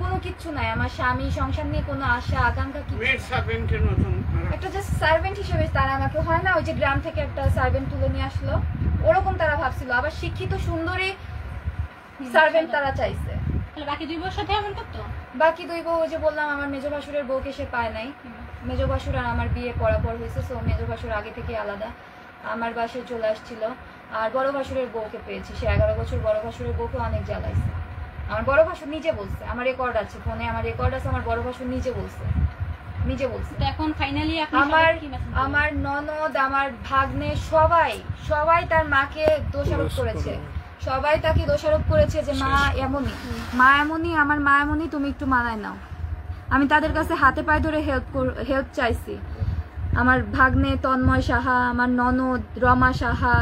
কোনো কিচ্ছু নাই, আমার স্বামী সংসার নিয়ে কোনো আশা আকাঙ্ক্ষা কিছু। একটা জাস্ট সার্ভেন্ট হিসেবে তারা আমাকে, হয় না ওই যে গ্রাম থেকে একটা সার্ভেন্ট তুলে নিয়ে আসলো, ওরকম তারা ভাবছিল। আবার শিক্ষিত সুন্দরী সার্ভেন্ট তারা চাইছে। বাকি 2 বউর সাথে এমন করতো? বাকি 2 বউ, ওই যে বললাম আমার মেজো ভাসুরের বউকে সে পায় নাই। মেজো ভাসুর আর আমার বিয়ে পরাপর হয়েছে, সো মেজো ভাসুর আগে থেকে আলাদা আমার বাসায় চলে আসছিল। আর বড় ভাসুরের বউকে পেয়েছি, সে 11 বছর বড় ভাসুরের বউকে অনেক জ্বালাইছে। আমার বড় ভাসুর নিজে বলছে, আমার রেকর্ড আছে ফোনে, আমার রেকর্ড আছে, আমার বড় ভাসুর নিজে বলছে। এখন ফাইনালি আমার ননদ, আমার ভাগ্নে সবাই তার মাকে দোষারোপ করেছে, সবাই তাকে দোষারোপ করেছে যে মা এমনই, আমার মা এমনই, তুমি একটু মানায় নাও। আমি তাদের কাছে হাতে পায়ে ধরে হেল্প চাইছি। আমার ভাগ্নে তন্ময় সাহা, আমার ননদ রমা সাহা,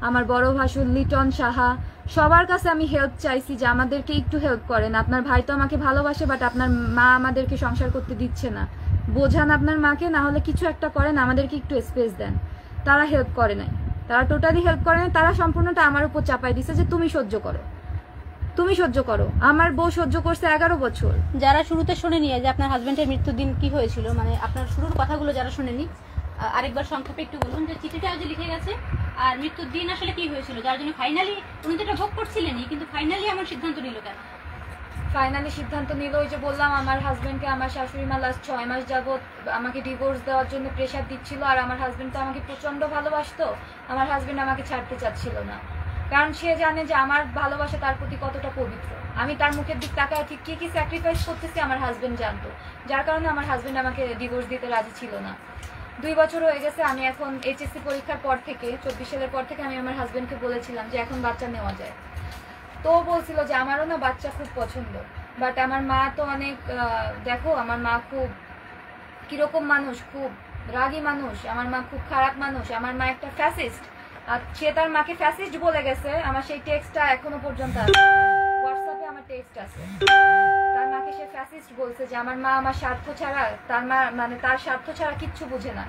আমার বড় ভাসুর লিটন সাহা, সবার কাছে আমি হেল্প চাইছি যে আমাদেরকে একটু হেল্প করেন। আপনার ভাই তো আমাকে ভালোবাসে, বাট আপনার মা আমাদেরকে সংসার করতে দিচ্ছে না, বোঝান আপনার মাকে, না হলে কিছু একটা করেন, আমাদেরকে একটু স্পেস দেন। তারা হেল্প করে নাই, তারা টোটালি হেল্প করে নাই। তারা সম্পূর্ণটা আমার উপর চাপাই দিছে যে তুমি সহ্য করো। আমার বউ সহ্য করছে 11 বছর। যারা শুরুতে শুনেনি যে আপনার হাজবেন্ডের মৃত্যুর দিন কি হয়েছিল, মানে আপনার শুরুর কথাগুলো যারা শুনেনি, আরেকবার সংক্ষেপে একটু বলুন যে চিঠিটা যে লিখে গেছে আর মৃত্যুর দিন আসলে কি হয়েছিল, যার জন্য ফাইনালি উনি তো এটা ভোগ করছিলেনই, কিন্তু ফাইনালি আমার সিদ্ধান্ত নিল কেন? ফাইনালি সিদ্ধান্ত নিল, ওই যে বললাম আমার হাজবেন্ডকে আমার শাশুড়ি মা লাস্ট 6 মাস যাবত আমাকে ডিভোর্স দেওয়ার জন্য প্রেশার দিচ্ছিল। আর আমার হাজবেন্ড তো আমাকে প্রচন্ড ভালোবাসতো, আমার হাজবেন্ড আমাকে ছাড়তে চাচ্ছিল না, কারণ সে জানে যে আমার ভালোবাসা তার প্রতি কতটা পবিত্র। আমি তার মুখের দিক তাকায় ঠিক কি কি স্যাক্রিফাইস করতেছি আমার হাজবেন্ড জানতো, যার কারণে আমার হাজবেন্ড আমাকে ডিভোর্স দিতে রাজি ছিল না। 2 বছর হয়ে গেছে। আমি এখন এইচএসসি পরীক্ষার পর থেকে 24 সালের পর থেকে আমি আমার হাজবেন্ডকে বলেছিলাম যে এখন বাচ্চা নেওয়া যায়, তো বলছিল যে আমারও না বাচ্চা খুব পছন্দ। বাট আমার মা তো অনেক, দেখো আমার মা খুব কিরকম মানুষ, খুব রাগী মানুষ, আমার মা খুব খারাপ মানুষ, আমার মা একটা ফ্যাসিস্ট। আর সে তার মাকে ফ্যাসিস্ট বলে গেছে, আমার সেই টেক্সটটা এখনো পর্যন্ত আছে, হোয়াটসঅ্যাপে আমার টেক্সট আছে। তার মাকে সে ফ্যাসিস্ট বলছে যে আমার মা আমার স্বার্থ ছাড়া, তার মা মানে তার স্বার্থ ছাড়া কিচ্ছু বুঝে না।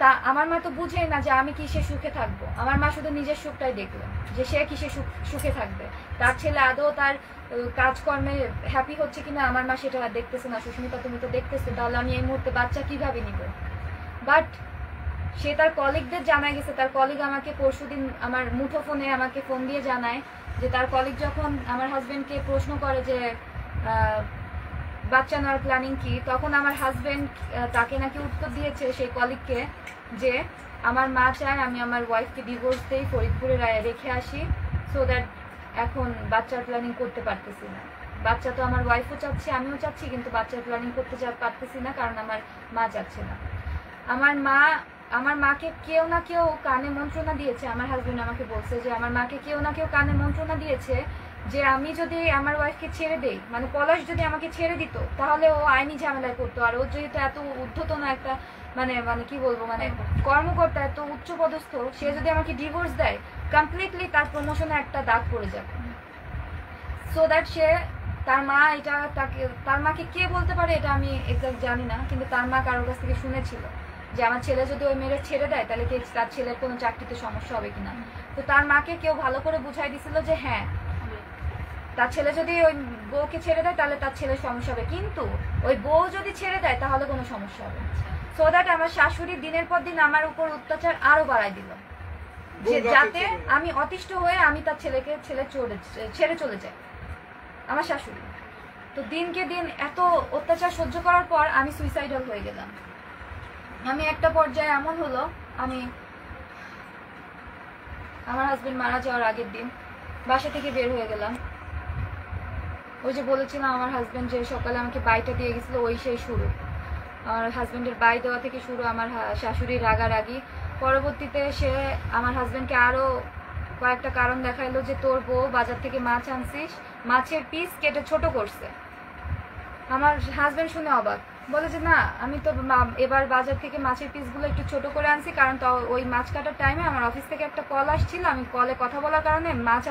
তা আমার মা তো বুঝেই না যে আমি কিসে সুখে থাকবো, আমার মা শুধু নিজের সুখটাই দেখলো, যে সে কিসে সুখে থাকবে, তার ছেলে আদৌ তার কাজকর্মে হ্যাপি হচ্ছে কিনা আমার মা সেটা দেখতেছে না। সুস্মিতা তুমি তো দেখতেছো, তাহলে আমি এই মুহূর্তে বাচ্চা কিভাবে নিব? বাট সে তার কলিগদের জানায় গেছে, তার কলিগ আমাকে পরশুদিন আমার মুঠো ফোনে আমাকে ফোন দিয়ে জানায় যে তার কলিগ যখন আমার হাজবেন্ডকে প্রশ্ন করে যে বাচ্চা নেওয়ার প্ল্যানিং কি, তখন আমার হাজবেন্ড তাকে নাকি উত্তর দিয়েছে সেই কলিগকে যে আমার মা চায় আমি আমার ওয়াইফকে ডিভোর্স দিই, ফরিদপুরে রেখে আসি, সো দ্যাট এখন বাচ্চার প্ল্যানিং করতে পারতেছি না। বাচ্চা তো আমার ওয়াইফও চাচ্ছে, আমিও চাচ্ছি, কিন্তু বাচ্চার প্ল্যানিং করতে পারতেছি না কারণ আমার মা চাচ্ছে না। আমার মাকে কেউ না কেউ কানে মন্ত্রণা দিয়েছে, আমার হাজবেন্ড আমাকে বলছে যে আমার মাকে কেউ না কেউ কানে মন্ত্রণা দিয়েছে যে আমি যদি আমার ওয়াইফকে ছেড়ে দেই, মানে পলাশ যদি আমাকে ছেড়ে দিত তাহলে ও আইনি ঝামেলায় করতো। আর ও যেহেতু এত ঊর্ধ্বতন একটা মানে মানে কি বলবো মানে কর্মকর্তা, এত উচ্চপদস্থ, সে যদি আমাকে ডিভোর্স দেয় কমপ্লিটলি তার প্রমোশনে একটা দাগ পড়ে যাবে। সো দ্যাট সে তার মা এটা তার মাকে কে বলতে পারে এটা আমি এক্সাক্ট জানি না, কিন্তু তার মা কারোর কাছ থেকে শুনেছিল যে আমার ছেলে যদি ওই মেয়ের ছেড়ে দেয় তাহলে কি তার ছেলের কোনো চাকরিতে সমস্যা হবে কিনা। তো তার মাকে কেউ ভালো করে বুঝাই দিছিল যে হ্যাঁ তার ছেলে যদি ওই বউকে ছেড়ে দেয় তাহলে তার ছেলের সমস্যা হবে, কিন্তু ওই বউ যদি ছেড়ে দেয় তাহলে কোনো সমস্যা হবে। সো দ্যাট আমার শাশুড়ি দিনের পর দিন আমার উপর অত্যাচার আরো বাড়াই দিল, যে যাতে আমি অতিষ্ঠ হয়ে আমি তার ছেলেকে ছেড়ে চলে যাই আমার শাশুড়ি। তো দিনকে দিন এত অত্যাচার সহ্য করার পর আমি সুইসাইডাল হয়ে গেলাম। আমি একটা পর্যায়ে এমন হলো, আমি আমার হাজবেন্ড মারা যাওয়ার আগের দিন বাসা থেকে বের হয়ে গেলাম। ওই যে বলেছিলাম আমার হাজবেন্ড যে সকালে আমাকে বাইটা দিয়ে গেছিল, ওই সেই শুরু, আমার হাজবেন্ডের বাই দেওয়া থেকে শুরু আমার শাশুড়ির রাগারাগি। পরবর্তীতে সে আমার হাজবেন্ডকে আরো কয়েকটা কারণ দেখাইলো যে তোর বউ বাজার থেকে মাছ আনছিস, মাছের পিস কেটে ছোট করছে। আমার হাজবেন্ড শুনে অবাক, বলে যে না আমি তো এবার বাজার থেকে মাছের পিসগুলো একটু ছোট করে আনছি, কারণ তো ওই মাছ কাটার টাইমে আমার অফিস থেকে একটা কল আসছিল, আমি কলে কথা বলার কারণে মাছ